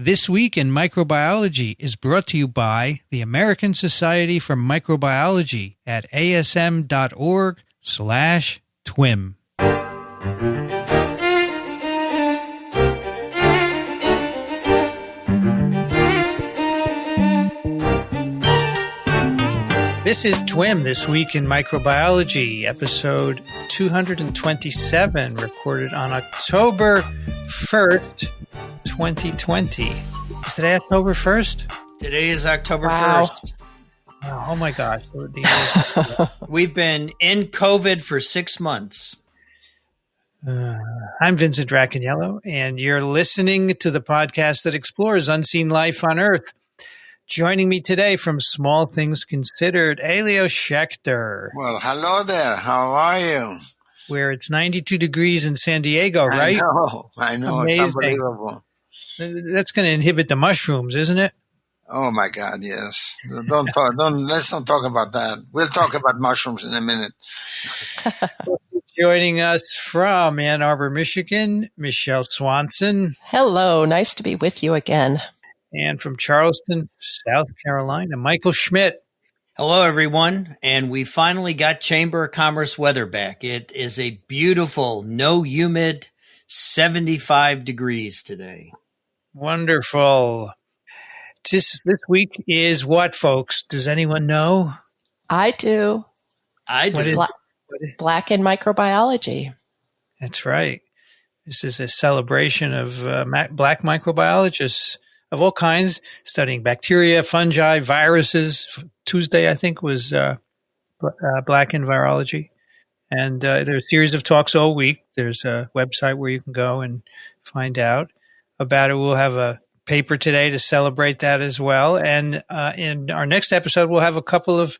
This Week in Microbiology is brought to you by the American Society for Microbiology at asm.org/TWiM. This is TWiM, This Week in Microbiology, episode 227, recorded on October 1st, 2020. Is today October 1st? Today is October 1st. Oh my gosh. We've been in COVID for 6 months. I'm Vincent Racaniello, and you're listening to the podcast that explores unseen life on Earth. Joining me today from Small Things Considered, Elio Schaechter. Well, hello there. How are you? Where it's 92 degrees in San Diego, right? I know. Amazing. It's unbelievable. That's going to inhibit the mushrooms, isn't it? Oh my God, yes. Let's not talk about that. We'll talk about mushrooms in a minute. Joining us from Ann Arbor, Michigan, Michele Swanson. Hello, nice to be with you again. And from Charleston, South Carolina, Michael Schmidt. Hello, everyone. And we finally got Chamber of Commerce weather back. It is a beautiful, no humid, 75 degrees today. Wonderful. This week is what, folks? Does anyone know? I do. I do. Black in Microbiology. That's right. This is a celebration of black microbiologists of all kinds, studying bacteria, fungi, viruses. Tuesday, I think, was Black in Virology. And there's a series of talks all week. There's a website where you can go and find out about it. We'll have a paper today to celebrate that as well. And in our next episode, we'll have a couple of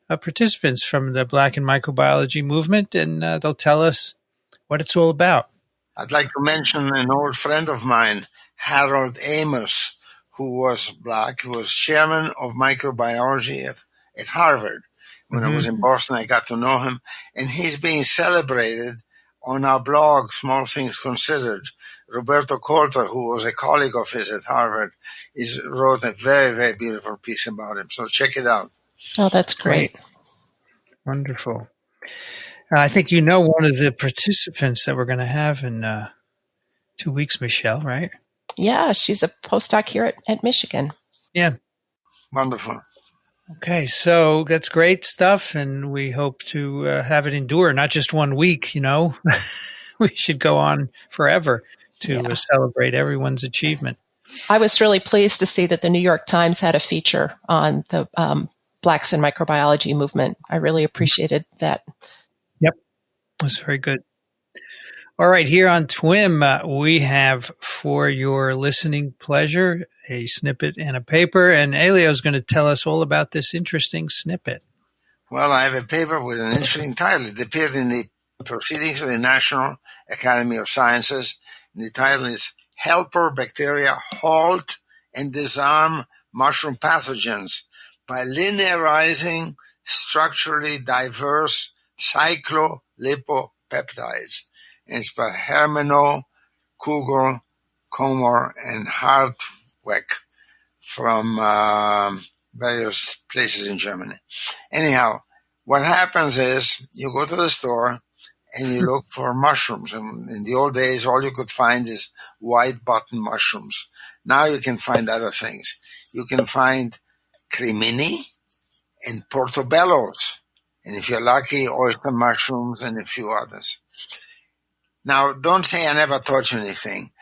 participants from the Black in Microbiology movement, and they'll tell us what it's all about. I'd like to mention an old friend of mine, Harold Amos, who was black, who was chairman of microbiology at Harvard. When I was in Boston, I got to know him, and he's being celebrated on our blog, Small Things Considered. Roberto Colter, who was a colleague of his at Harvard, wrote a very, very beautiful piece about him. So check it out. Oh, that's great. Wonderful. I think you know one of the participants that we're going to have in 2 weeks, Michele, right? Yeah, she's a postdoc here at Michigan. Yeah. Wonderful. Okay, so that's great stuff, and we hope to have it endure, not just 1 week, you know. We should go on forever to celebrate everyone's achievement. I was really pleased to see that the New York Times had a feature on the Blacks in Microbiology movement. I really appreciated that. Yep, it was very good. All right, here on TWiM, we have, for your listening pleasure, a snippet and a paper, and Elio is going to tell us all about this interesting snippet. Well, I have a paper with an interesting title. It appeared in the Proceedings of the National Academy of Sciences. The title is Helper Bacteria Halt and Disarm Mushroom Pathogens by Linearizing Structurally Diverse Cyclolipopeptides. It's by Hermano, Kugel, Kommer, and Hartweg from various places in Germany. Anyhow, what happens is you go to the store and you look for mushrooms. And in the old days, all you could find is white button mushrooms. Now you can find other things. You can find Cremini and Portobellos. And if you're lucky, oyster mushrooms and a few others. Now, don't say I never taught you anything.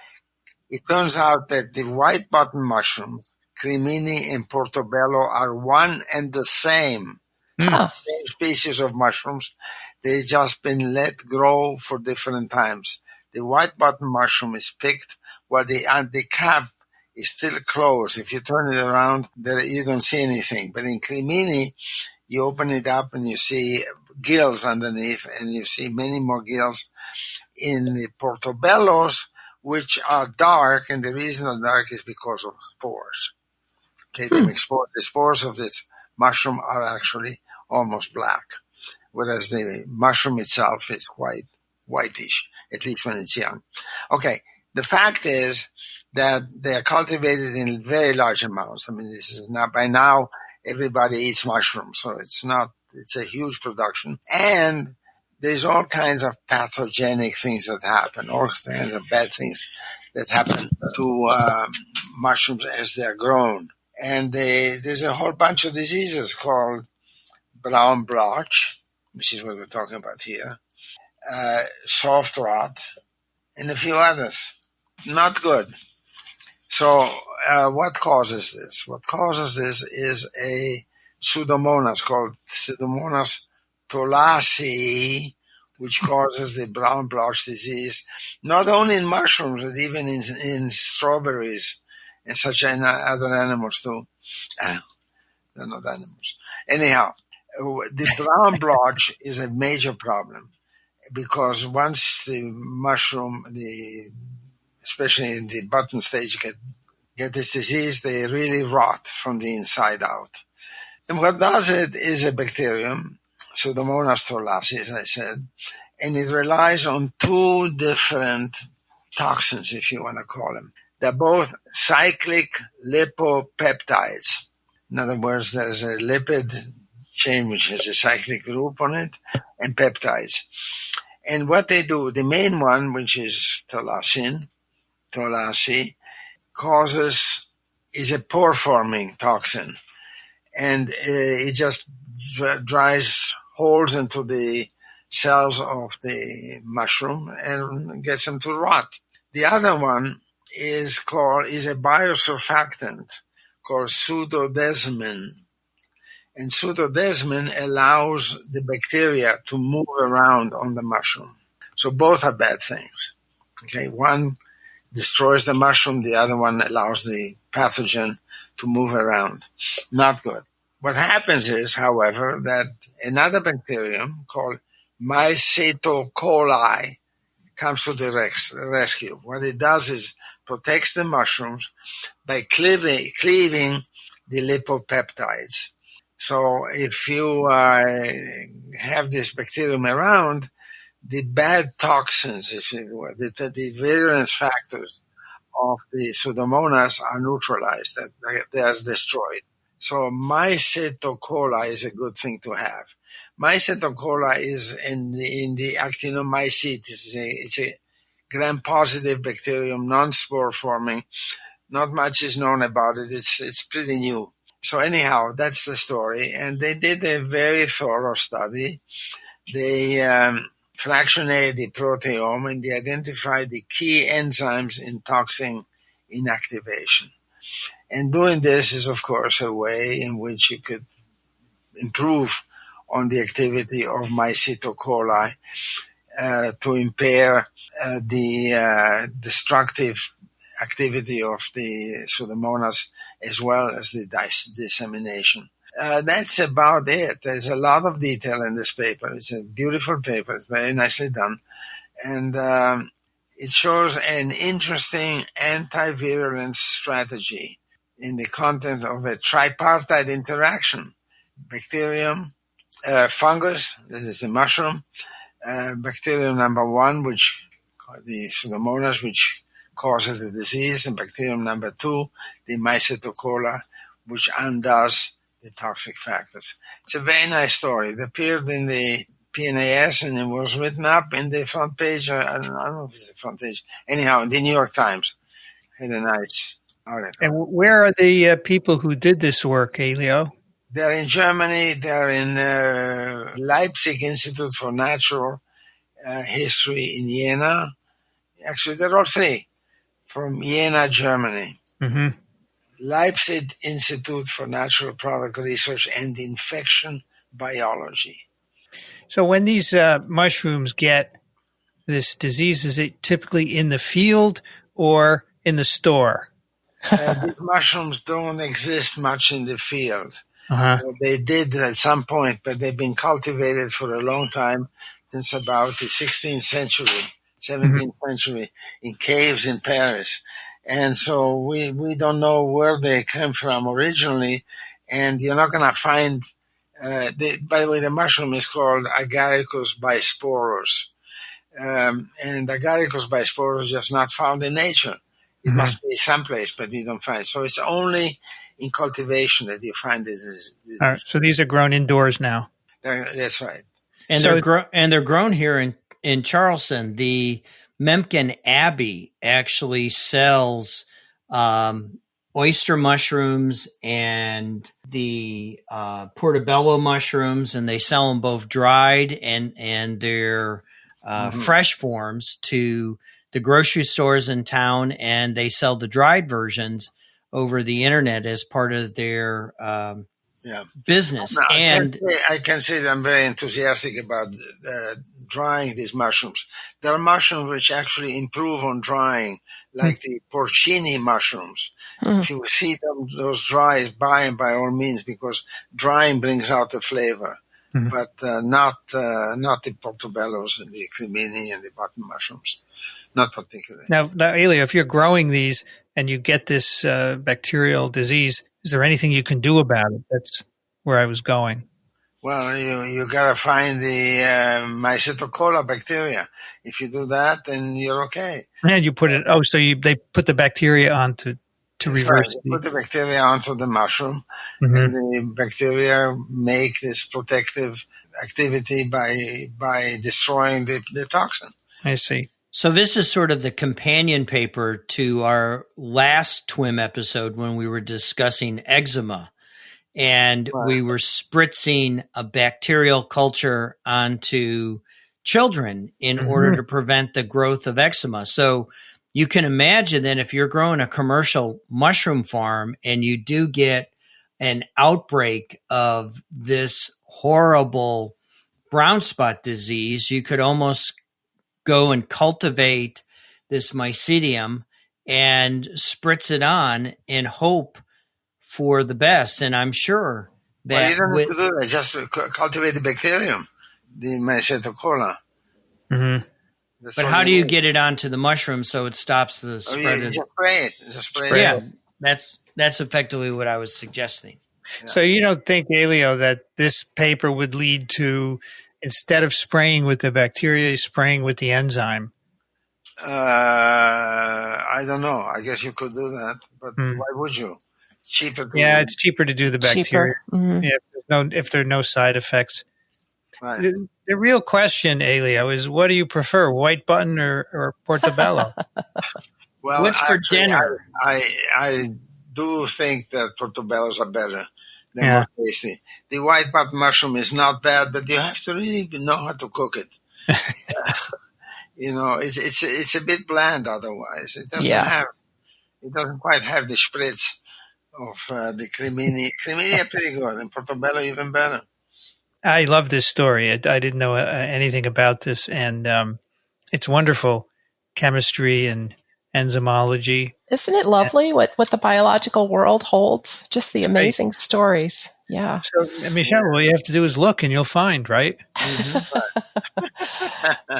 It turns out that the white button mushrooms, Cremini and Portobello, are one and the same. Same species of mushrooms. They've just been let grow for different times. The white button mushroom is picked while the cap is still closed. If you turn it around, you don't see anything. But in Cremini, you open it up and you see gills underneath, and you see many more gills. In the Portobellos, which are dark, and the reason they're dark is because of spores. Okay, the spores of this mushroom are actually almost black, whereas the mushroom itself is whitish, at least when it's young. Okay, the fact is that they are cultivated in very large amounts. I mean, this is not, by now, everybody eats mushrooms, so it's a huge production. And there's all kinds of pathogenic things that happen, all kinds of bad things that happen to mushrooms as they're grown. And there's a whole bunch of diseases called brown blotch, which is what we're talking about here, soft rot, and a few others. Not good. So what causes this? What causes this is a Pseudomonas called Pseudomonas Tolasi, which causes the brown blotch disease, not only in mushrooms, but even in strawberries and such other animals too. They're not animals. Anyhow, the brown blotch is a major problem because once the mushroom, especially in the button stage, get this disease, they really rot from the inside out. And what does it is a bacterium, Pseudomonas Tolasi, as I said, and it relies on two different toxins, if you want to call them. They're both cyclic lipopeptides. In other words, there's a lipid chain which has a cyclic group on it, and peptides. And what they do, the main one, which is Tolasi, is a pore-forming toxin. And it just dries holes into the cells of the mushroom and gets them to rot. The other one is a biosurfactant called pseudodesmin. And pseudodesmin allows the bacteria to move around on the mushroom. So both are bad things. Okay, one destroys the mushroom, the other one allows the pathogen to move around. Not good. What happens is, however, that another bacterium called Mycophiles coli comes to the rescue. What it does is protects the mushrooms by cleaving the lipopeptides. So if you have this bacterium around, the bad toxins, if you will, the virulence factors of the Pseudomonas are neutralized, they are destroyed. So Mycophiles coli is a good thing to have. Mycophiles coli is in the actinomycete. It's a gram-positive bacterium, non-spore forming. Not much is known about it. It's pretty new. So anyhow, that's the story. And they did a very thorough study. They fractionated the proteome and they identified the key enzymes in toxin inactivation. And doing this is, of course, a way in which you could improve on the activity of Mycophiles coli to impair the destructive activity of the Pseudomonas as well as the dissemination. That's about it. There's a lot of detail in this paper. It's a beautiful paper. It's very nicely done. And it shows an interesting antivirulence strategy in the context of a tripartite interaction. Bacterium, fungus, that is the mushroom, bacterium number one, which the Pseudomonas, which causes the disease, and bacterium number two, the Mycophiles coli, which undoes the toxic factors. It's a very nice story. It appeared in the PNAS and it was written up in the front page. I don't know if it's the front page. Anyhow, in the New York Times. Had a nice article. And where are the people who did this work, Elio? They're in Germany. They're in Leipzig Institute for Natural History in Jena. Actually, they're all three from Jena, Germany. Mm-hmm. Leipzig Institute for Natural Product Research and Infection Biology. So when these mushrooms get this disease, is it typically in the field or in the store? These mushrooms don't exist much in the field. Uh-huh. They did at some point, but they've been cultivated for a long time, since about the 16th century, 17th century, in caves in Paris. And so we don't know where they came from originally, and you're not going to find, by the way, the mushroom is called Agaricus bisporus. And Agaricus bisporus is just not found in nature. It must be someplace, but you don't find it. So it's only in cultivation that you find this. All right, so these are grown indoors now. That's right. And they're grown here in Charleston. The Memkin Abbey actually sells oyster mushrooms and the Portobello mushrooms, and they sell them both dried and their fresh forms to the grocery stores in town, and they sell the dried versions over the internet as part of their business. No, And I can say that I'm very enthusiastic about drying these mushrooms. There are mushrooms which actually improve on drying, like the porcini mushrooms. If you see those dry, buy them by all means, because drying brings out the flavor. But not the portobellos and the cremini and the button mushrooms, not particularly. Now, Elio, if you're growing these and you get this bacterial disease, is there anything you can do about it? That's where I was going. Well, you gotta find the mycophiles bacteria. If you do that, then you're okay. And you put it. Oh, so they put the bacteria on to reverse. Put the bacteria onto the mushroom, and the bacteria make this protective activity by destroying the toxin. I see. so this is sort of the companion paper to our last TWiM episode when we were discussing eczema. And we were spritzing a bacterial culture onto children in order to prevent the growth of eczema. So you can imagine that if you're growing a commercial mushroom farm and you do get an outbreak of this horrible brown spot disease, you could almost go and cultivate this mycelium and spritz it on and hope for the best. And I'm sure that you don't have to do that. Just cultivate the bacterium, the mycophiles. But how do you get it onto the mushroom so it stops the spread? Just spray it. Just spray it. That's effectively what I was suggesting. Yeah. So you don't think, Elio, that this paper would lead to, instead of spraying with the bacteria, spraying with the enzyme? I don't know. I guess you could do that, but why would you? Cheaper. It's cheaper to do the bacteria. If there are no side effects. Right. The real question, Elio, is what do you prefer, white button or Portobello? Well, what's for dinner? I do think that Portobellos are better. They're more tasty. The white button mushroom is not bad, but you have to really know how to cook it. It's a bit bland otherwise. It doesn't quite have the spritz of the Cremini. Cremini are pretty good, and Portobello even better. I love this story. I didn't know anything about this, and it's wonderful chemistry and enzymology. Isn't it lovely what the biological world holds? Just the amazing stories. Yeah. So, Michele, all you have to do is look, and you'll find, right?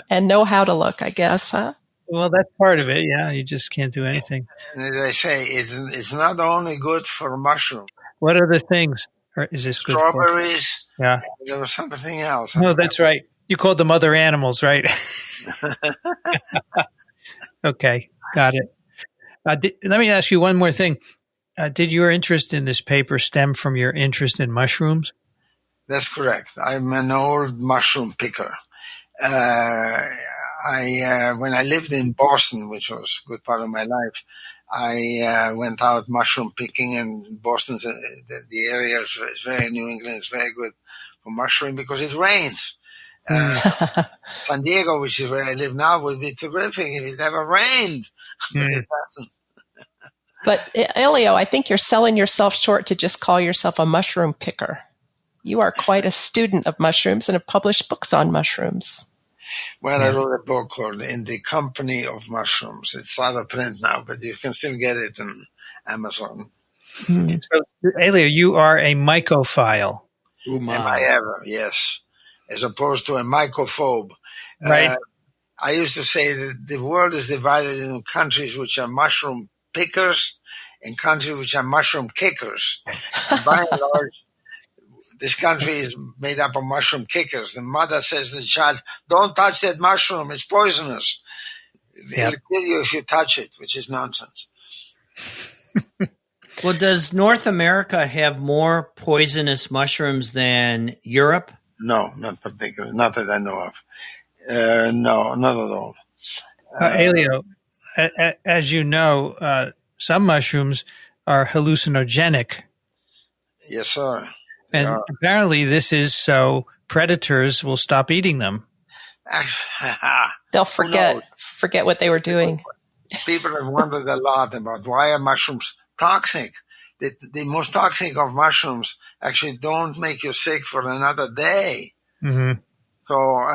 And know how to look, I guess, huh? Well, that's part of it. Yeah, you just can't do anything. And as I say, it's not only good for mushrooms. What other things is this good for? Strawberries. Yeah. There was something else. No, that's right. You called them other animals, right? Okay, got it. Let me ask you one more thing. Did your interest in this paper stem from your interest in mushrooms? That's correct. I'm an old mushroom picker. When I lived in Boston, which was a good part of my life, I went out mushroom picking, and Boston's the area is very, New England is very good for mushroom because it rains. San Diego, which is where I live now, would be terrific if it ever rained. It doesn't. But Elio, I think you're selling yourself short to just call yourself a mushroom picker. You are quite a student of mushrooms and have published books on mushrooms. Well, I wrote a book called In the Company of Mushrooms. It's out of print now, but you can still get it on Amazon. So, Elio, you are a mycophile. Am I ever? Yes. As opposed to a mycophobe. Right. I used to say that the world is divided into countries which are mushroom pickers and countries which are mushroom kickers. And by and large, this country is made up of mushroom kickers. The mother says to the child, "Don't touch that mushroom, it's poisonous." It'll kill you if you touch it, which is nonsense. Well, does North America have more poisonous mushrooms than Europe? No, not particularly. Not that I know of. No, not at all. Elio, as you know, some mushrooms are hallucinogenic. Yes, sir. And apparently this is so predators will stop eating them. They'll forget what they were doing. People have wondered a lot about why are mushrooms toxic. The most toxic of mushrooms actually don't make you sick for another day. Mm-hmm. So,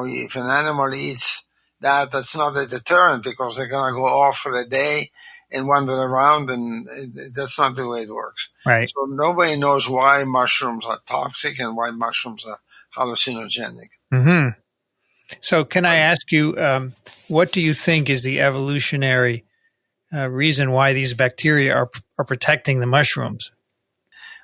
if an animal eats that, that's not a deterrent because they're going to go off for a day and wander around, and that's not the way it works. Right. So nobody knows why mushrooms are toxic and why mushrooms are hallucinogenic. Mm-hmm. So can I ask you, what do you think is the evolutionary reason why these bacteria are protecting the mushrooms?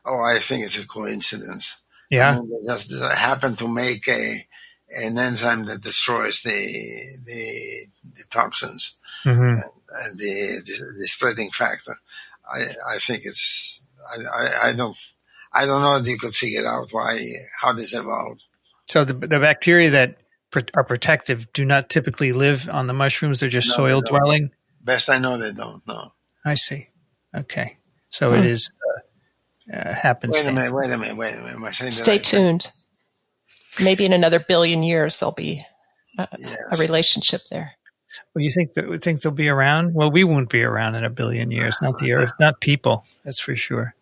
Oh, I think it's a coincidence. Yeah. I mean, they just happen to make an enzyme that destroys the toxins Mm-hmm. and the spreading factor. I think it's I don't know if you could figure out how this evolved. So the bacteria that are protective do not typically live on the mushrooms. They're just soil dwelling. Best I know, they don't. No. I see. Okay. So it is happens. Wait a minute. Stay tuned. Maybe in another billion years there'll be a relationship there. Well, you think they'll be around? Well, we won't be around in a billion years. Not the Earth, not people. That's for sure.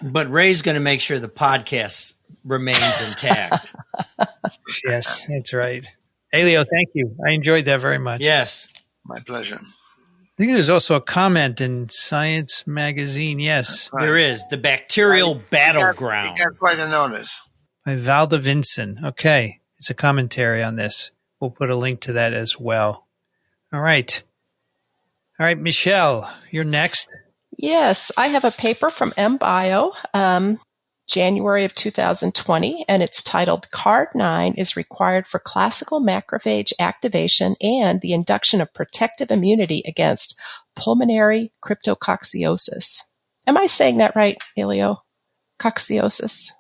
But Ray's going to make sure the podcast remains intact. Yes, that's right. Elio, thank you. I enjoyed that very much. Yes. My pleasure. I think there's also a comment in Science magazine. Yes. There is. The bacterial battleground. You got quite a notice. By Valda Vincent. Okay. It's a commentary on this. We'll put a link to that as well. All right. All right, Michele, you're next. Yes, I have a paper from MBio, January of 2020, and it's titled CARD9 is required for classical macrophage activation and the induction of protective immunity against pulmonary cryptococcosis. Am I saying that right, Elio? Coccosis?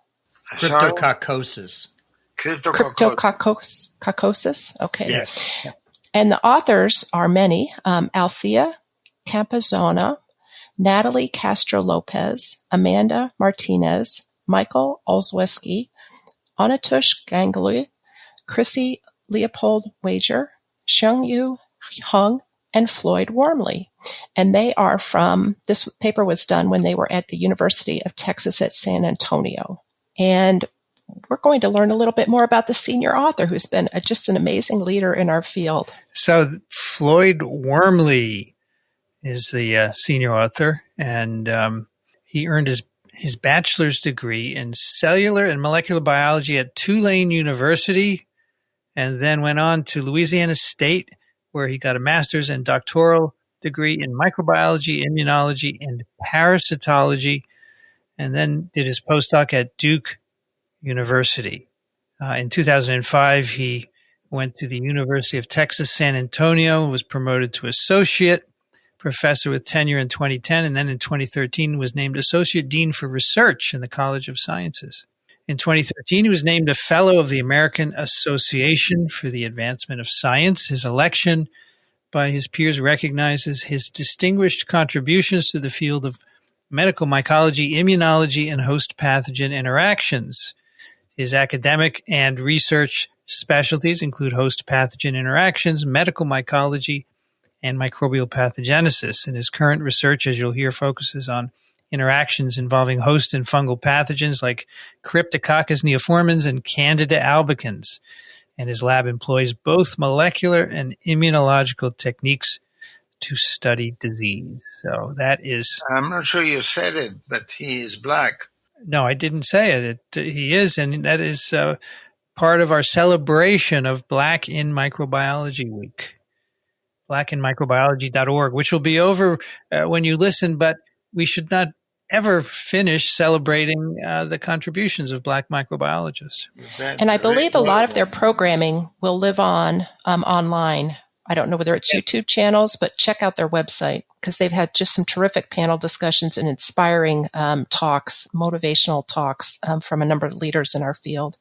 Cryptococcosis. Cryptococcosis? Okay. Yes. And the authors are many, Althea Campazona, Natalie Castro-Lopez, Amanda Martinez, Michael Olszewski, Anatush Ganguly, Chrissy Leopold Wager, Xiangyu Hung, and Floyd Wormley. And they are this paper was done when they were at the University of Texas at San Antonio. And we're going to learn a little bit more about the senior author who's been just an amazing leader in our field. So Floyd Wormley is the senior author, and he earned his bachelor's degree in cellular and molecular biology at Tulane University, and then went on to Louisiana State, where he got a master's and doctoral degree in microbiology, immunology, and parasitology, and then did his postdoc at Duke University. In 2005, he went to the University of Texas, San Antonio, and was promoted to associate professor with tenure in 2010, and then in 2013 was named Associate Dean for Research in the College of Sciences. In 2013, he was named a Fellow of the American Association for the Advancement of Science. His election by his peers recognizes his distinguished contributions to the field of medical mycology, immunology, and host pathogen interactions. His academic and research specialties include host pathogen interactions, medical mycology, and microbial pathogenesis. And his current research, as you'll hear, focuses on interactions involving host and fungal pathogens like Cryptococcus neoformans and Candida albicans. And his lab employs both molecular and immunological techniques to study disease. So that is... I'm not sure you said it, but he is black. No, I didn't say it. He is, and that is part of our celebration of Black in Microbiology Week. blackinmicrobiology.org, which will be over when you listen, but we should not ever finish celebrating the contributions of Black microbiologists. And I believe a lot of their programming will live on online I don't know whether it's YouTube channels, but check out their website because they've had just some terrific panel discussions and inspiring talks, motivational talks from a number of leaders in our field.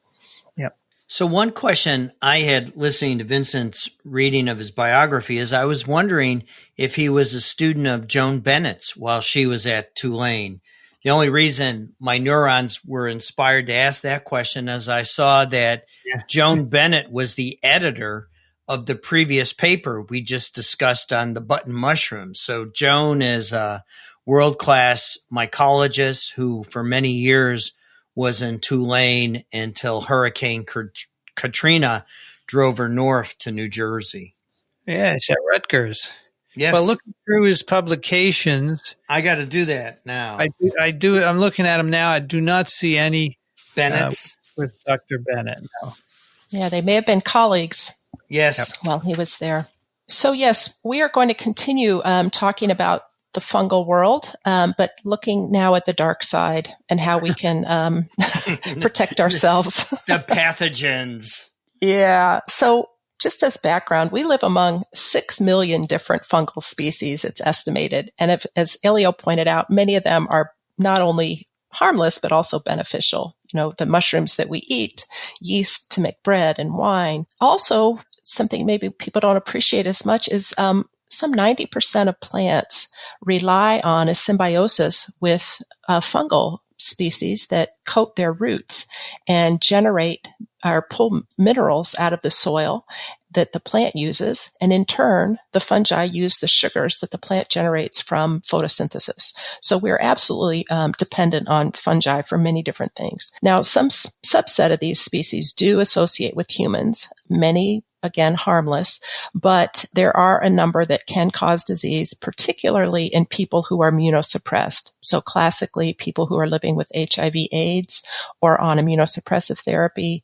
Yep. So one question I had listening to Vincent's reading of his biography is I was wondering if he was a student of Joan Bennett's while she was at Tulane. The only reason my neurons were inspired to ask that question is I saw that Joan Bennett was the editor of the previous paper we just discussed on the button mushrooms. So Joan is a world-class mycologist who for many years was in Tulane until Hurricane Katrina drove her north to New Jersey. Yeah, it's at Rutgers. Yes. Well, looking through his publications, I got to do that now. I do. I'm looking at them now. I do not see any Bennett's with Dr. Bennett. No. Yeah, they may have been colleagues. Yes. While he was there. So yes, we are going to continue talking about the fungal world, but looking now at the dark side and how we can protect ourselves. The pathogens. Yeah. So just as background, we live among 6 million different fungal species, it's estimated. And as Elio pointed out, many of them are not only harmless, but also beneficial. You know, the mushrooms that we eat, yeast to make bread and wine. Also, something maybe people don't appreciate as much is some 90% of plants rely on a symbiosis with fungal species that coat their roots and generate or pull minerals out of the soil that the plant uses. And in turn, the fungi use the sugars that the plant generates from photosynthesis. So we're absolutely dependent on fungi for many different things. Now, some subset of these species do associate with humans, many again, harmless, but there are a number that can cause disease, particularly in people who are immunosuppressed. So classically, people who are living with HIV/AIDS or on immunosuppressive therapy.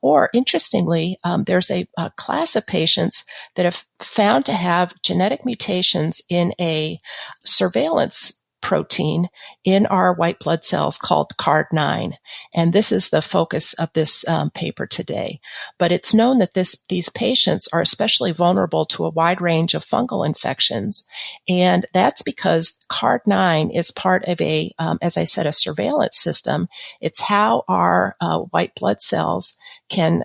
Or interestingly, there's a class of patients that have found to have genetic mutations in a surveillance protein in our white blood cells called CARD9. And this is the focus of this paper today. But it's known that these patients are especially vulnerable to a wide range of fungal infections. And that's because CARD9 is part of as I said, a surveillance system. It's how our white blood cells can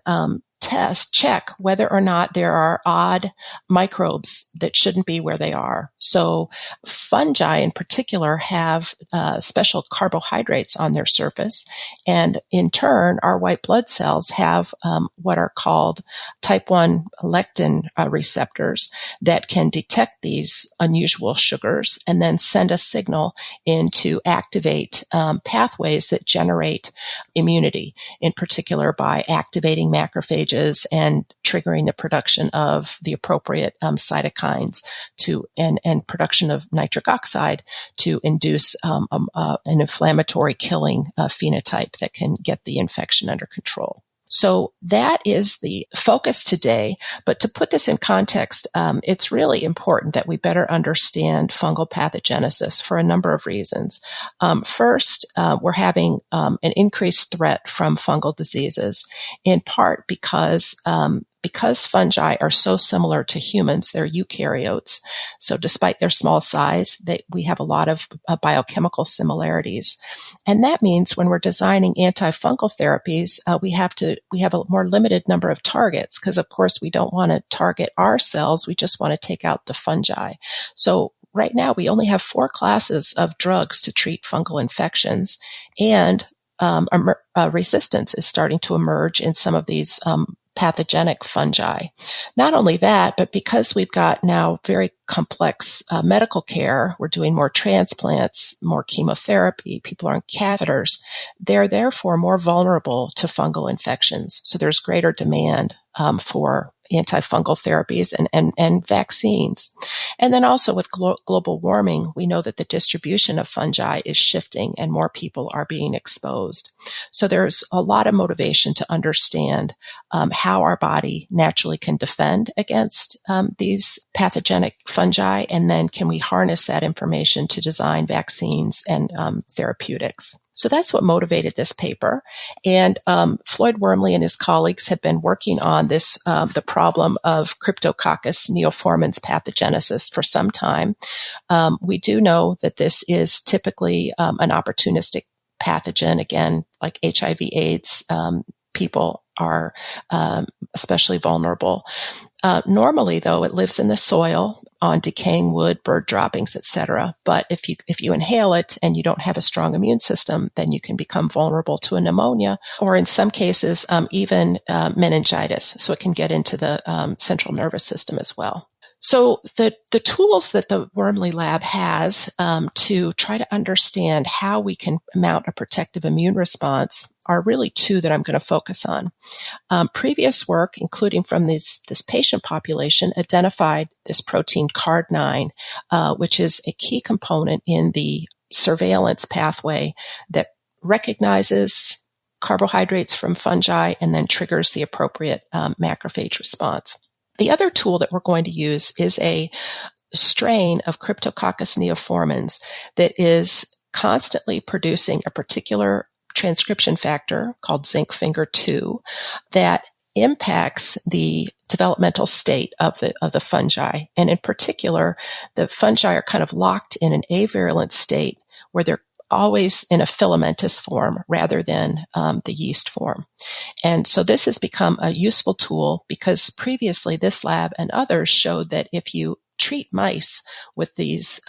check whether or not there are odd microbes that shouldn't be where they are. So fungi in particular have special carbohydrates on their surface. And in turn, our white blood cells have what are called type 1 lectin receptors that can detect these unusual sugars and then send a signal in to activate pathways that generate immunity, in particular by activating macrophages and triggering the production of the appropriate cytokines and production of nitric oxide to induce an inflammatory killing phenotype that can get the infection under control. So that is the focus today. But to put this in context, it's really important that we better understand fungal pathogenesis for a number of reasons. First, we're having an increased threat from fungal diseases, in part because fungi are so similar to humans, they're eukaryotes. So despite their small size, we have a lot of biochemical similarities. And that means when we're designing antifungal therapies, we have a more limited number of targets because, of course, we don't want to target our cells. We just want to take out the fungi. So right now, we only have 4 classes of drugs to treat fungal infections, and resistance is starting to emerge in some of these pathogenic fungi. Not only that, but because we've got now very complex medical care, we're doing more transplants, more chemotherapy, people are on catheters, they're therefore more vulnerable to fungal infections. So there's greater demand for antifungal therapies and vaccines. And then also with global warming, we know that the distribution of fungi is shifting and more people are being exposed. So there's a lot of motivation to understand how our body naturally can defend against these pathogenic fungi, and then can we harness that information to design vaccines and therapeutics. So that's what motivated this paper. And Floyd Wormley and his colleagues have been working on this, the problem of Cryptococcus neoformans pathogenesis for some time. We do know that this is typically an opportunistic pathogen. Again, like HIV/AIDS, people are especially vulnerable. Normally, though, it lives in the soil, on decaying wood, bird droppings, etc. But if you inhale it and you don't have a strong immune system, then you can become vulnerable to a pneumonia, or in some cases, even meningitis. So it can get into the central nervous system as well. So the tools that the Wormley lab has to try to understand how we can mount a protective immune response are really two that I'm going to focus on. Previous work, including from this patient population, identified this protein card9, which is a key component in the surveillance pathway that recognizes carbohydrates from fungi and then triggers the appropriate macrophage response. The other tool that we're going to use is a strain of Cryptococcus neoformans that is constantly producing a particular transcription factor called zinc finger 2 that impacts the developmental state of the fungi. And in particular, the fungi are kind of locked in an avirulent state where they're always in a filamentous form rather than the yeast form. And so this has become a useful tool because previously this lab and others showed that if you treat mice with this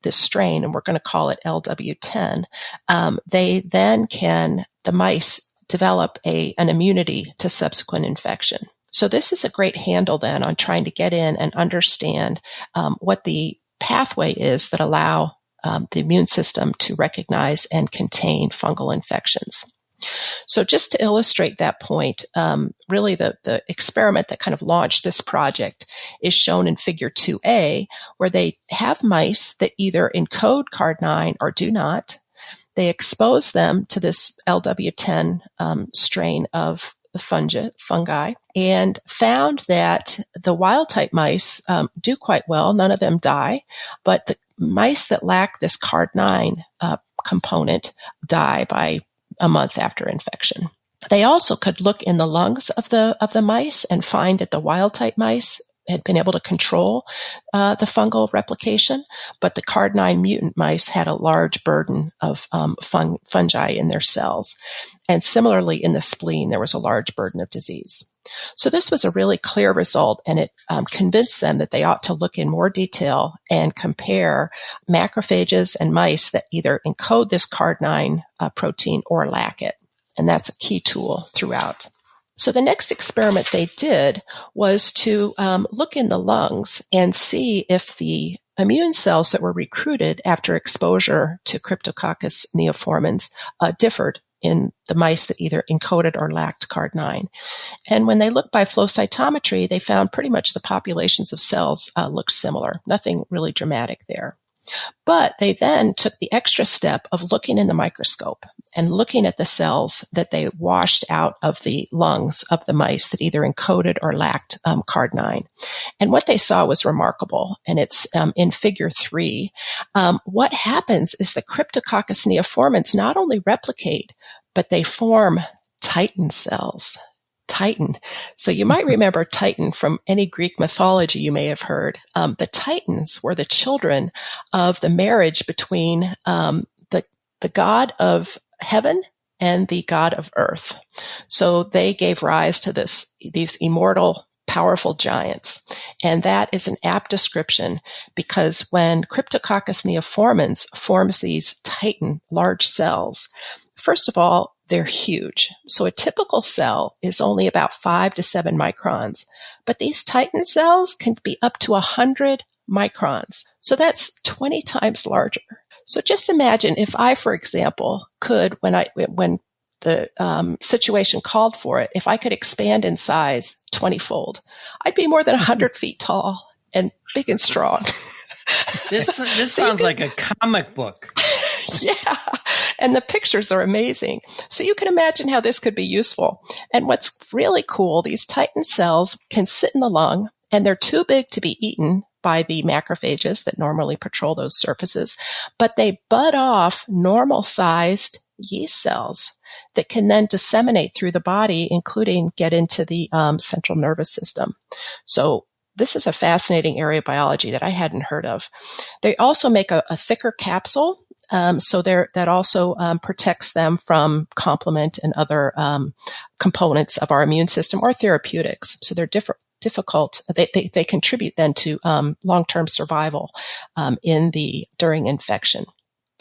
strain, and we're going to call it LW10, the mice develop an immunity to subsequent infection. So this is a great handle then on trying to get in and understand what the pathway is that allow the immune system to recognize and contain fungal infections. So just to illustrate that point, really the experiment that kind of launched this project is shown in figure 2A, where they have mice that either encode card9 or do not. They expose them to this LW10 strain of the fungi and found that the wild-type mice do quite well. None of them die, but the mice that lack this card9 component die by a month after infection. They also could look in the lungs of the mice and find that the wild-type mice had been able to control the fungal replication, but the card9 mutant mice had a large burden of fungi in their cells. And similarly, in the spleen, there was a large burden of disease. So this was a really clear result, and it convinced them that they ought to look in more detail and compare macrophages and mice that either encode this card9 protein or lack it. And that's a key tool throughout. So the next experiment they did was to look in the lungs and see if the immune cells that were recruited after exposure to Cryptococcus neoformans differed in the mice that either encoded or lacked card9. And when they looked by flow cytometry, they found pretty much the populations of cells looked similar, nothing really dramatic there. But they then took the extra step of looking in the microscope and looking at the cells that they washed out of the lungs of the mice that either encoded or lacked card9. And what they saw was remarkable, and it's in figure 3. What happens is the Cryptococcus neoformans not only replicate, but they form Titan cells. Titan. So you might remember Titan from any Greek mythology you may have heard. The Titans were the children of the marriage between the god of heaven and the god of earth. So they gave rise to these immortal, powerful giants. And that is an apt description because when Cryptococcus neoformans forms these Titan large cells, first of all, they're huge. So a typical cell is only about 5 to 7 microns, but these Titan cells can be up to 100 microns. So that's 20 times larger. So just imagine if I, for example, could, when the situation called for it, if I could expand in size 20-fold, I'd be more than 100 feet tall and big and strong. This sounds like a comic book. Yeah. And the pictures are amazing. So you can imagine how this could be useful. And what's really cool, these Titan cells can sit in the lung, and they're too big to be eaten by the macrophages that normally patrol those surfaces, but they bud off normal-sized yeast cells that can then disseminate through the body, including get into the central nervous system. So this is a fascinating area of biology that I hadn't heard of. They also make a thicker capsule, so that also protects them from complement and other components of our immune system or therapeutics. So they're difficult. They contribute then to long-term survival during infection.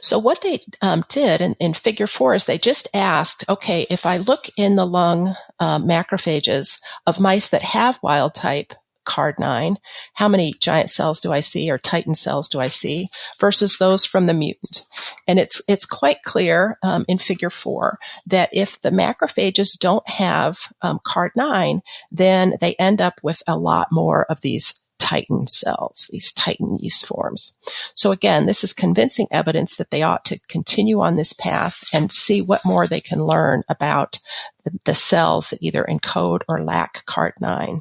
So what they did in figure 4 is they just asked, okay, if I look in the lung macrophages of mice that have wild type card9, how many giant cells do I see or titin cells do I see versus those from the mutant? And it's quite clear in figure 4 that if the macrophages don't have card9, then they end up with a lot more of these titin cells, these titin yeast forms. So again, this is convincing evidence that they ought to continue on this path and see what more they can learn about the cells that either encode or lack card9.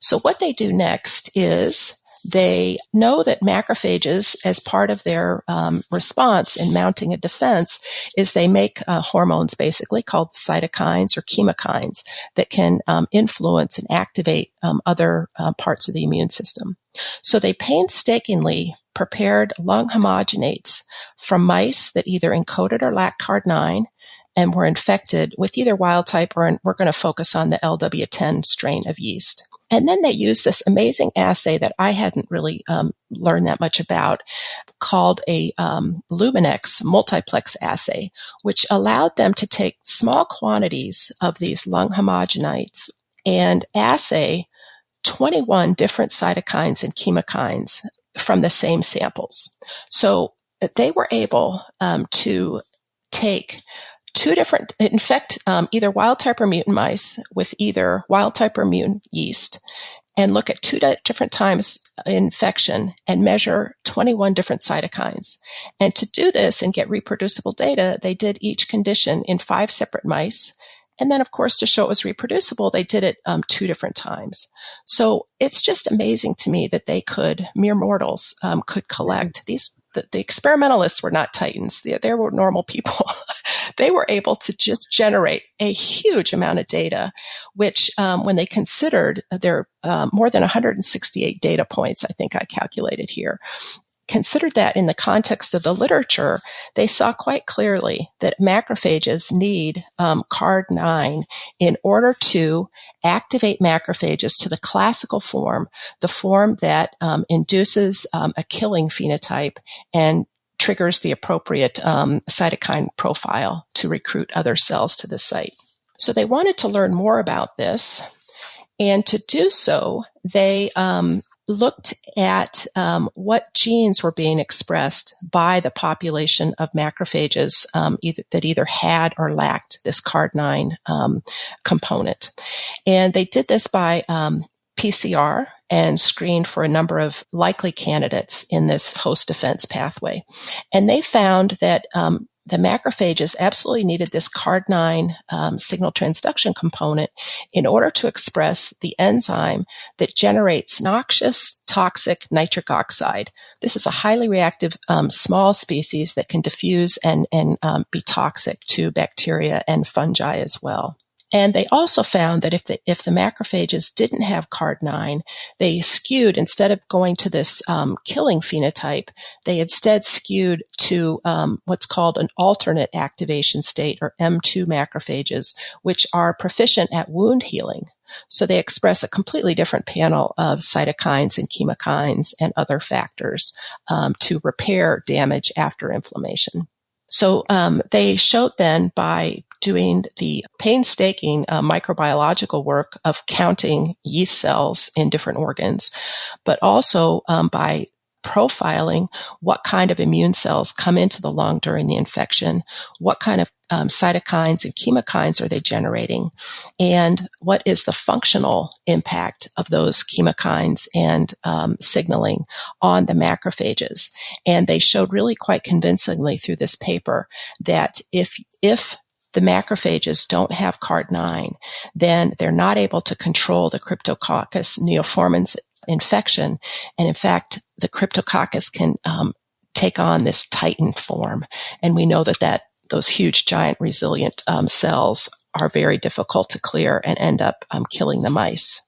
So what they do next is they know that macrophages, as part of their response in mounting a defense, is they make hormones basically called cytokines or chemokines that can influence and activate other parts of the immune system. So they painstakingly prepared lung homogenates from mice that either encoded or lacked card9 and were infected with either wild type or we're going to focus on the LW10 strain of yeast. And then they used this amazing assay that I hadn't really learned that much about called a Luminex multiplex assay, which allowed them to take small quantities of these lung homogenates and assay 21 different cytokines and chemokines from the same samples. So they were able to infect either wild type or mutant mice with either wild type or mutant yeast and look at 2 different times infection and measure 21 different cytokines. And to do this and get reproducible data, they did each condition in 5 separate mice. And then, of course, to show it was reproducible, they did it 2 different times. So it's just amazing to me that mere mortals could collect these. The experimentalists were not titans. They were normal people. They were able to just generate a huge amount of data, which when they considered their more than 168 data points, I think I calculated here, considered that in the context of the literature, they saw quite clearly that macrophages need card9 in order to activate macrophages to the classical form, the form that induces a killing phenotype and triggers the appropriate cytokine profile to recruit other cells to the site. So they wanted to learn more about this, and to do so, they looked at what genes were being expressed by the population of macrophages that either had or lacked this card9 component. And they did this by PCR and screened for a number of likely candidates in this host defense pathway. And they found that the macrophages absolutely needed this card9 signal transduction component in order to express the enzyme that generates noxious, toxic nitric oxide. This is a highly reactive small species that can diffuse and be toxic to bacteria and fungi as well. And they also found that if the macrophages didn't have card9, they skewed, instead of going to this killing phenotype, they instead skewed to what's called an alternate activation state, or M2 macrophages, which are proficient at wound healing. So they express a completely different panel of cytokines and chemokines and other factors to repair damage after inflammation. So they showed then by doing the painstaking microbiological work of counting yeast cells in different organs, but also by profiling what kind of immune cells come into the lung during the infection, what kind of cytokines and chemokines are they generating, and what is the functional impact of those chemokines and signaling on the macrophages. And they showed really quite convincingly through this paper that if the macrophages don't have card9, then they're not able to control the Cryptococcus neoformans infection. And in fact, the Cryptococcus can take on this titin form. And we know that those huge, giant, resilient cells are very difficult to clear and end up killing the mice.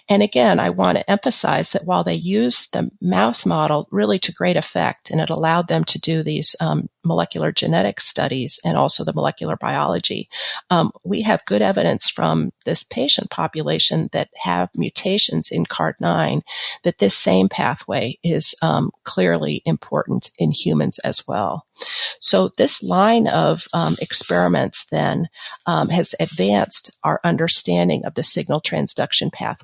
And again, I want to emphasize that while they used the mouse model really to great effect, and it allowed them to do these molecular genetic studies and also the molecular biology, we have good evidence from this patient population that have mutations in CARD9 that this same pathway is clearly important in humans as well. So this line of experiments then has advanced our understanding of the signal transduction pathway.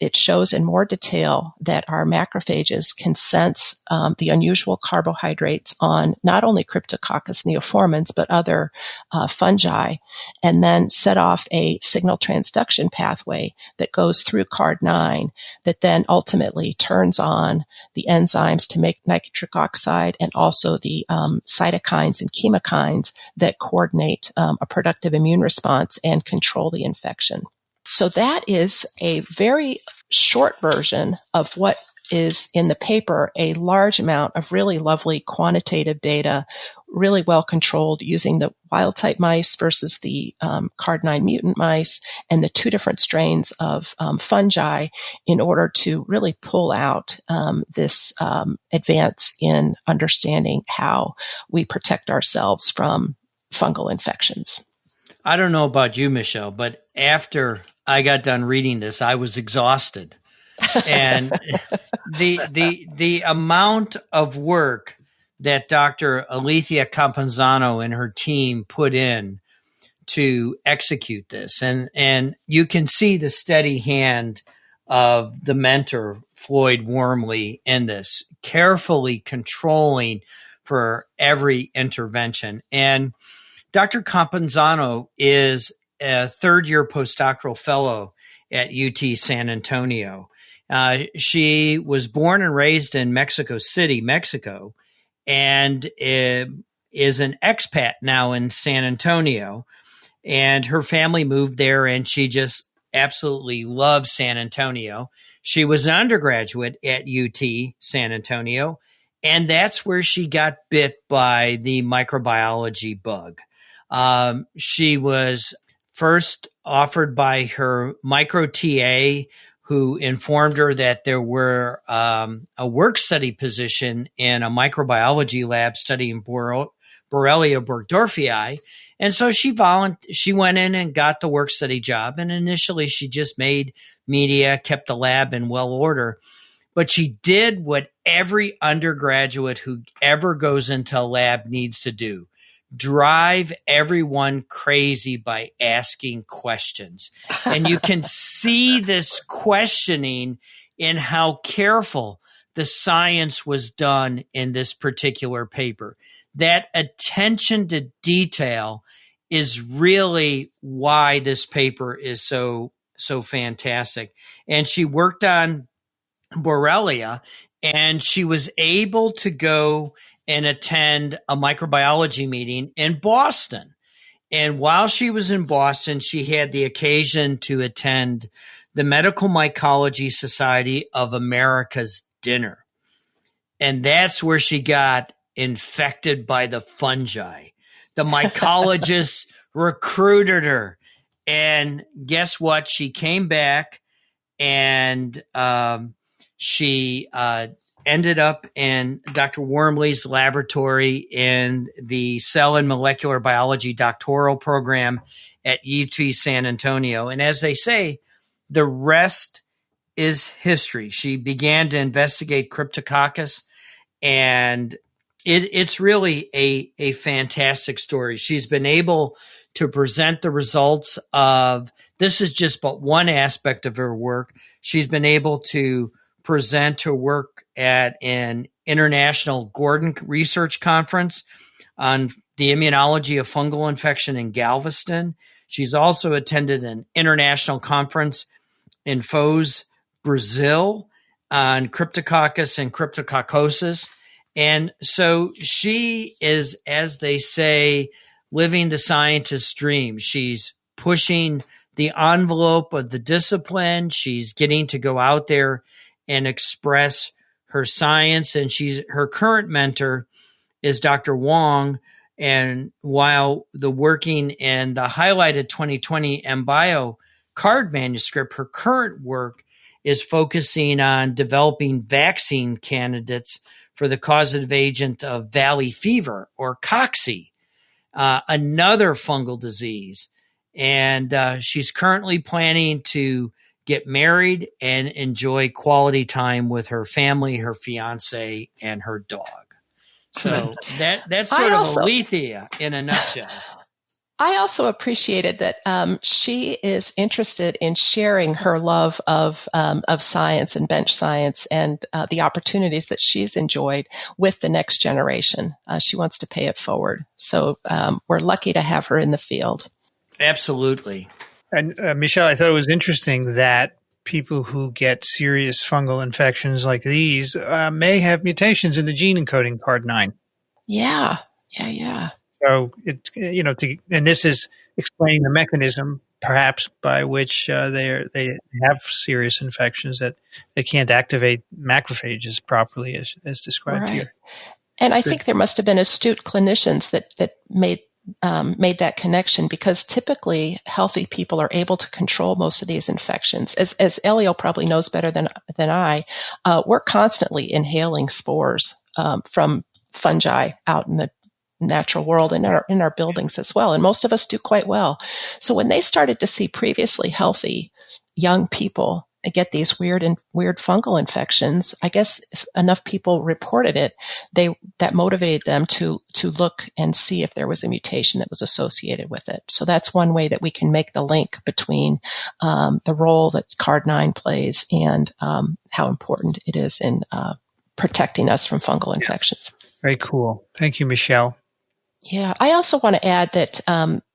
It shows in more detail that our macrophages can sense the unusual carbohydrates on not only Cryptococcus neoformans, but other fungi, and then set off a signal transduction pathway that goes through CARD9 that then ultimately turns on the enzymes to make nitric oxide and also the cytokines and chemokines that coordinate a productive immune response and control the infection. So that is a very short version of what is in the paper, a large amount of really lovely quantitative data, really well controlled using the wild type mice versus the CARD9 mutant mice and the two different strains of fungi in order to really pull out this advance in understanding how we protect ourselves from fungal infections. I don't know about you, Michele, but after I got done reading this, I was exhausted. And the amount of work that Dr. Alethea Campuzano and her team put in to execute this, and you can see the steady hand of the mentor, Floyd Wormley, in this, carefully controlling for every intervention. And Dr. Campuzano is a third-year postdoctoral fellow at UT San Antonio. She was born and raised in Mexico City, Mexico, and is an expat now in San Antonio. And her family moved there, and she just absolutely loves San Antonio. She was an undergraduate at UT San Antonio, and that's where she got bit by the microbiology bug. She was first offered by her micro TA, who informed her that there were a work study position in a microbiology lab studying Borrelia burgdorferi. And so she went in and got the work study job. And initially she just made media, kept the lab in well order. But she did what every undergraduate who ever goes into a lab needs to do: drive everyone crazy by asking questions. And you can see this questioning in how careful the science was done in this particular paper. That attention to detail is really why this paper is so fantastic. And she worked on Borrelia, and she was able to go and attend a microbiology meeting in Boston. And while she was in Boston, she had the occasion to attend the Medical Mycology Society of America's dinner. And that's where she got infected by the fungi. The mycologists recruited her. And guess what? She came back, and she ended up in Dr. Wormley's laboratory in the Cell and Molecular Biology doctoral program at UT San Antonio. And as they say, the rest is history. She began to investigate Cryptococcus, and it's really a fantastic story. She's been able to present the results of, this is just but one aspect of her work. She's been able to present her work at an international Gordon Research Conference on the immunology of fungal infection in Galveston. She's also attended an international conference in Foz, Brazil, on Cryptococcus and cryptococcosis. And so she is, as they say, living the scientist's dream. She's pushing the envelope of the discipline. She's getting to go out there and express her science. And her current mentor is Dr. Wong And while the working in the highlighted 2020 MBio card manuscript, her current work is focusing on developing vaccine candidates for the causative agent of valley fever, or cocci, another fungal disease. And she's currently planning to get married and enjoy quality time with her family, her fiance, and her dog. So that's sort of Alethea in a nutshell. I also appreciated that she is interested in sharing her love of science and bench science and the opportunities that she's enjoyed with the next generation. She wants to pay it forward. So we're lucky to have her in the field. Absolutely. And Michele, I thought it was interesting that people who get serious fungal infections like these may have mutations in the gene encoding CARD9. Yeah. So and this is explaining the mechanism, perhaps, by which they have serious infections that they can't activate macrophages properly, as described here. And I think there must have been astute clinicians that made that connection, because typically healthy people are able to control most of these infections. As Elio probably knows better than I, we're constantly inhaling spores from fungi out in the natural world and in our buildings as well. And most of us do quite well. So when they started to see previously healthy young people get these weird fungal infections, I guess if enough people reported it, that motivated them to look and see if there was a mutation that was associated with it. So that's one way that we can make the link between the role that CARD9 plays and how important it is in protecting us from fungal infections. Very cool. Thank you, Michele. Yeah, I also want to add that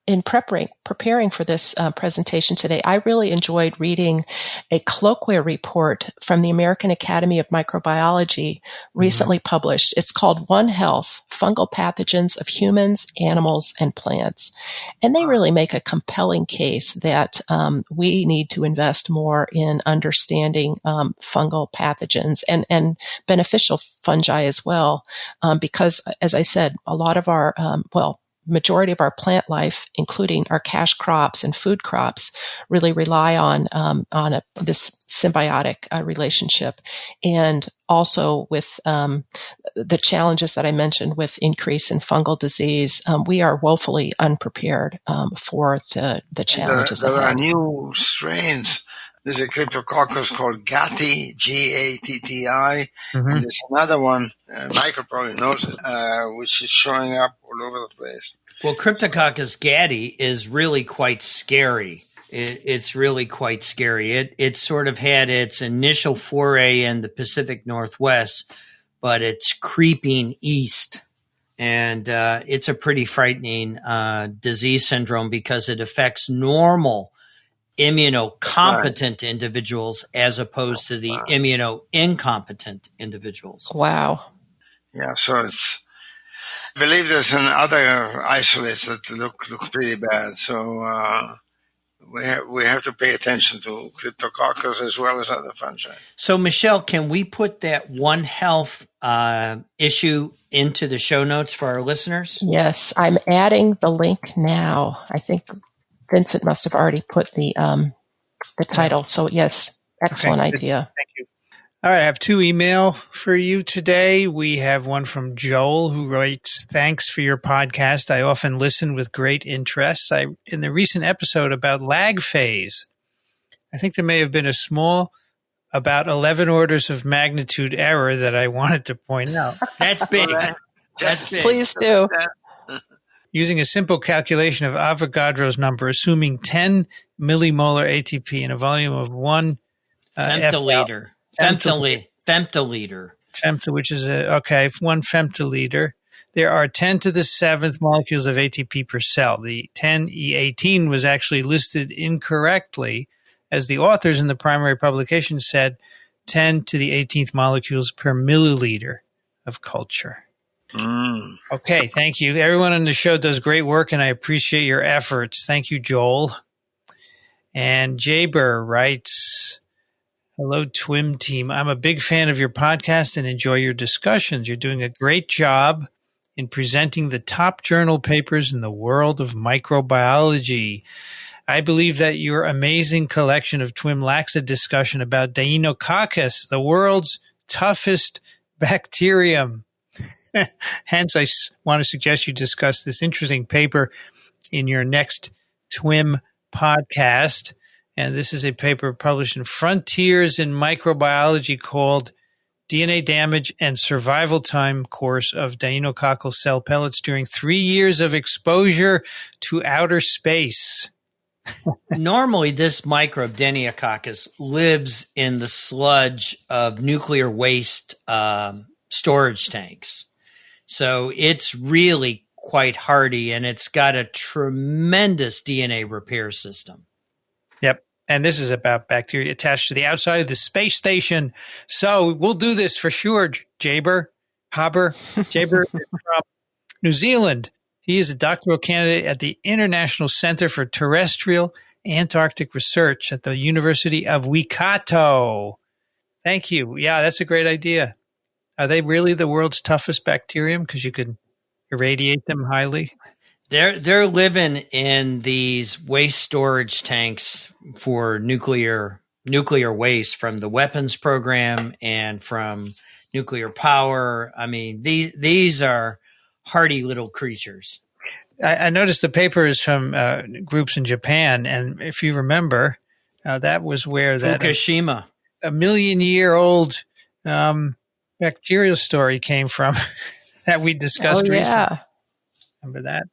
in preparing for this presentation today, I really enjoyed reading a colloquia report from the American Academy of Microbiology recently published. It's called One Health, Fungal Pathogens of Humans, Animals, and Plants. And they really make a compelling case that we need to invest more in understanding fungal pathogens and beneficial fungi as well, because, as I said, a lot of our, majority of our plant life, including our cash crops and food crops, really rely on this symbiotic relationship. And also with the challenges that I mentioned with increase in fungal disease, we are woefully unprepared for the challenges there ahead. There are new strains. There's a cryptococcus called Gatti, Gatti, and there's another one, Michael probably knows it, which is showing up all over the place. Well, Cryptococcus gatti is really quite scary. It's really quite scary. It sort of had its initial foray in the Pacific Northwest, but it's creeping east. And it's a pretty frightening disease syndrome because it affects normal immunocompetent individuals as opposed to the immuno-incompetent individuals. Wow. Yeah, so I believe there's other isolates that look pretty bad. So we have to pay attention to cryptococcus as well as other fungi. So, Michele, can we put that One Health issue into the show notes for our listeners? Yes, I'm adding the link now. I think Vincent must have already put the title. So yes, excellent idea. Thank you. All right, I have two email for you today. We have one from Joel who writes, "Thanks for your podcast. I often listen with great interest. In the recent episode about lag phase, I think there may have been a small, about 11 orders of magnitude error that I wanted to point out." That's big. That's big. Please do. Using a simple calculation of Avogadro's number, assuming 10 millimolar ATP in a volume of 1 femtoliter. Femtoliter. Which is 1 femtoliter. There are 10 to the 7th molecules of ATP per cell. The 10E18 was actually listed incorrectly, as the authors in the primary publication said 10 to the 18th molecules per milliliter of culture. Okay, thank you. Everyone on the show does great work, and I appreciate your efforts. Thank you, Joel. And Jaber writes, "Hello, TWiM team. I'm a big fan of your podcast and enjoy your discussions. You're doing a great job in presenting the top journal papers in the world of microbiology. I believe that your amazing collection of TWiM lacks a discussion about Deinococcus, the world's toughest bacterium. Hence, I want to suggest you discuss this interesting paper in your next TWiM podcast. And this is a paper published in Frontiers in Microbiology called DNA Damage and Survival Time Course of Deinococcus Cell Pellets During 3 Years of Exposure to Outer Space. Normally, this microbe, Deinococcus, lives in the sludge of nuclear waste storage tanks. So it's really quite hardy, and it's got a tremendous DNA repair system. Yep. And this is about bacteria attached to the outside of the space station. So we'll do this for sure, Jaber. Jaber is from New Zealand. He is a doctoral candidate at the International Center for Terrestrial Antarctic Research at the University of Waikato. Thank you. Yeah, that's a great idea. Are they really the world's toughest bacterium because you can irradiate them highly? They're living in these waste storage tanks for nuclear waste from the weapons program and from nuclear power. I mean, these are hardy little creatures. I noticed the paper is from groups in Japan, and if you remember, that was where that Fukushima, a million-year-old bacterial story came from that we discussed recently. Remember that?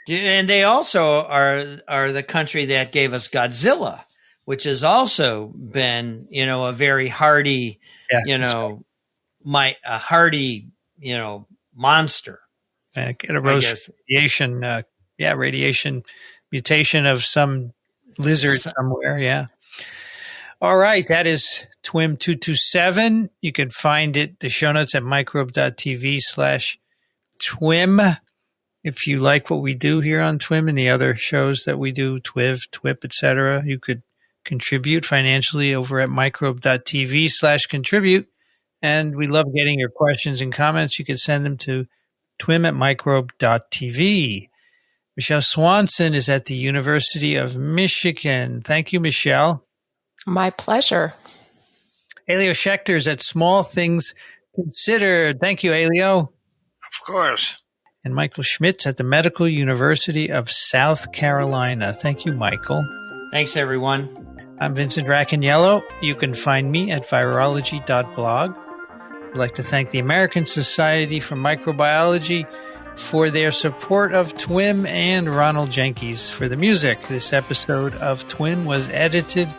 And they also are the country that gave us Godzilla, which has also been, a very hardy, a hardy, monster. Get a radiation, radiation mutation of some lizard somewhere. Yeah. All right. That is TWiM 227. You can find it, the show notes at microbe.tv/TWiM. If you like what we do here on TWiM and the other shows that we do, TWiV, TWIP, etc., you could contribute financially over at microbe.tv/contribute. And we love getting your questions and comments. You can send them to TWiM@microbe.tv. Michele Swanson is at the University of Michigan. Thank you, Michele. My pleasure. Elio Schaechter is at Small Things Considered. Thank you, Elio. Of course. And Michael Schmidt at the Medical University of South Carolina. Thank you, Michael. Thanks, everyone. I'm Vincent Racaniello. You can find me at virology.blog. I'd like to thank the American Society for Microbiology for their support of TWiM and Ronald Jenkins for the music. This episode of TWiM was edited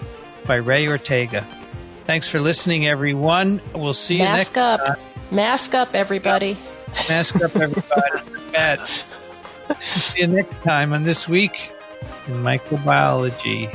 by Ray Ortega. Thanks for listening, everyone. We'll see you next time. Mask up, everybody. Mask up, everybody. See you next time on This Week in Microbiology.